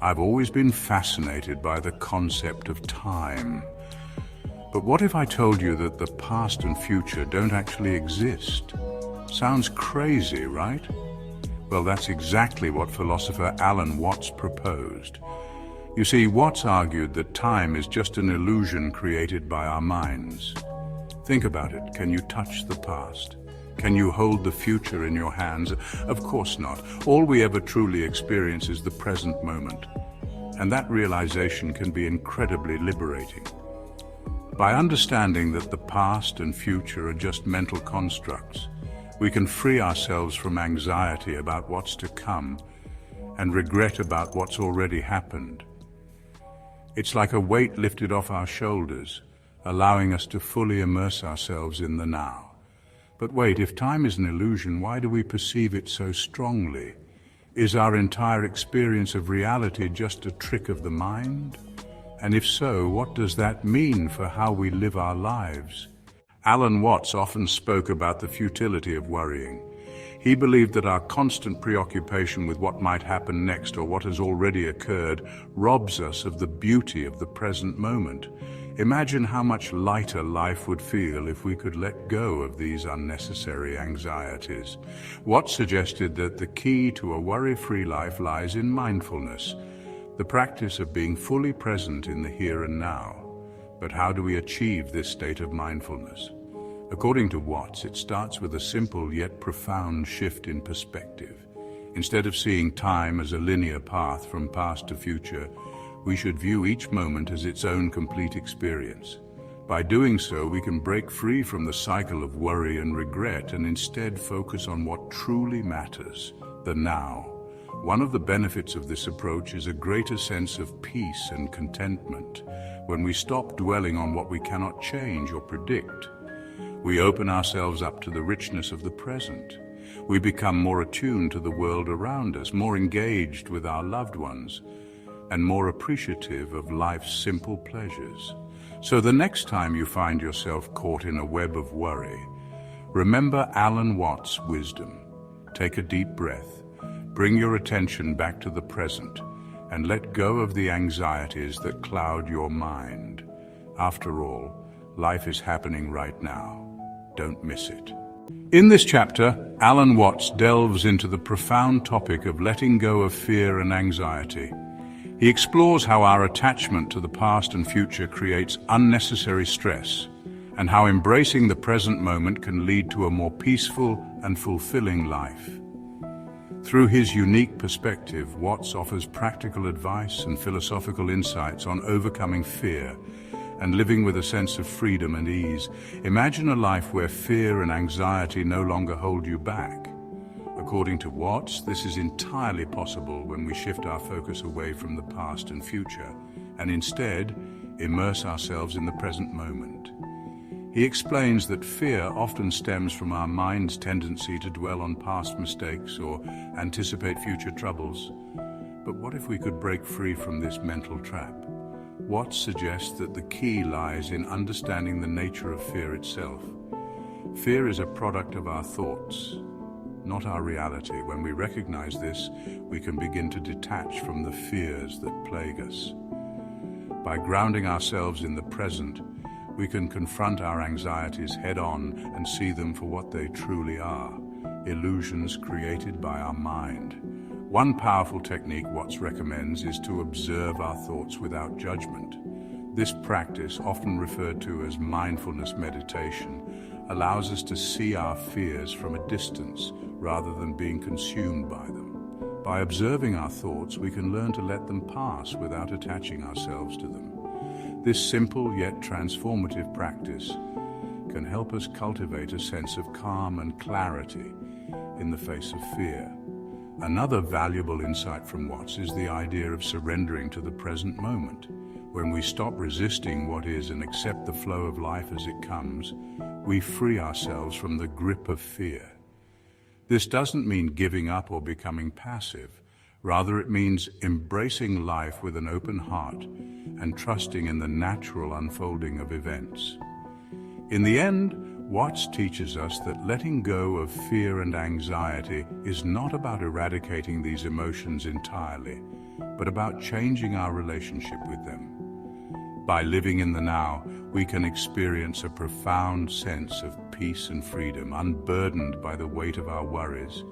I've always been fascinated by the concept of time. But what if I told you that the past and future don't actually exist? Sounds crazy, right? Well, that's exactly what philosopher Alan Watts proposed. You see, Watts argued that time is just an illusion created by our minds. Think about it. Can you touch the past? Can you hold the future in your hands? Of course not. All we ever truly experience is the present moment. And that realization can be incredibly liberating. By understanding that the past and future are just mental constructs, we can free ourselves from anxiety about what's to come and regret about what's already happened. It's like a weight lifted off our shoulders, allowing us to fully immerse ourselves in the now. But wait, if time is an illusion, why do we perceive it so strongly? Is our entire experience of reality just a trick of the mind? And if so, what does that mean for how we live our lives? Alan Watts often spoke about the futility of worrying. He believed that our constant preoccupation with what might happen next or what has already occurred robs us of the beauty of the present moment. Imagine how much lighter life would feel if we could let go of these unnecessary anxieties. Watts suggested that the key to a worry-free life lies in mindfulness, the practice of being fully present in the here and now. But how do we achieve this state of mindfulness? According to Watts, it starts with a simple yet profound shift in perspective. Instead of seeing time as a linear path from past to future, we should view each moment as its own complete experience. By doing so, we can break free from the cycle of worry and regret and instead focus on what truly matters, the now. One of the benefits of this approach is a greater sense of peace and contentment. When we stop dwelling on what we cannot change or predict, we open ourselves up to the richness of the present. We become more attuned to the world around us, more engaged with our loved ones, and more appreciative of life's simple pleasures. So the next time you find yourself caught in a web of worry, remember Alan Watts' wisdom. Take a deep breath, bring your attention back to the present, and let go of the anxieties that cloud your mind. After all, life is happening right now. Don't miss it. In this chapter, Alan Watts delves into the profound topic of letting go of fear and anxiety. He explores how our attachment to the past and future creates unnecessary stress, and how embracing the present moment can lead to a more peaceful and fulfilling life. Through his unique perspective, Watts offers practical advice and philosophical insights on overcoming fear and living with a sense of freedom and ease. Imagine a life where fear and anxiety no longer hold you back. According to Watts, this is entirely possible when we shift our focus away from the past and future and instead immerse ourselves in the present moment. He explains that fear often stems from our mind's tendency to dwell on past mistakes or anticipate future troubles. But what if we could break free from this mental trap? Watts suggests that the key lies in understanding the nature of fear itself. Fear is a product of our thoughts, not our reality. When we recognize this, we can begin to detach from the fears that plague us. By grounding ourselves in the present, we can confront our anxieties head-on and see them for what they truly are, illusions created by our mind. One powerful technique Watts recommends is to observe our thoughts without judgment. This practice, often referred to as mindfulness meditation, allows us to see our fears from a distance rather than being consumed by them. By observing our thoughts, we can learn to let them pass without attaching ourselves to them. This simple yet transformative practice can help us cultivate a sense of calm and clarity in the face of fear. Another valuable insight from Watts is the idea of surrendering to the present moment. When we stop resisting what is and accept the flow of life as it comes, we free ourselves from the grip of fear. This doesn't mean giving up or becoming passive. Rather, it means embracing life with an open heart and trusting in the natural unfolding of events. In the end, Watts teaches us that letting go of fear and anxiety is not about eradicating these emotions entirely, but about changing our relationship with them. By living in the now, we can experience a profound sense of peace and freedom, unburdened by the weight of our worries.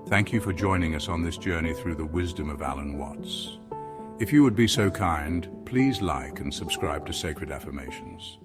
Thank you for joining us on this journey through the wisdom of Alan Watts. If you would be so kind, please like and subscribe to Sacred Affirmations.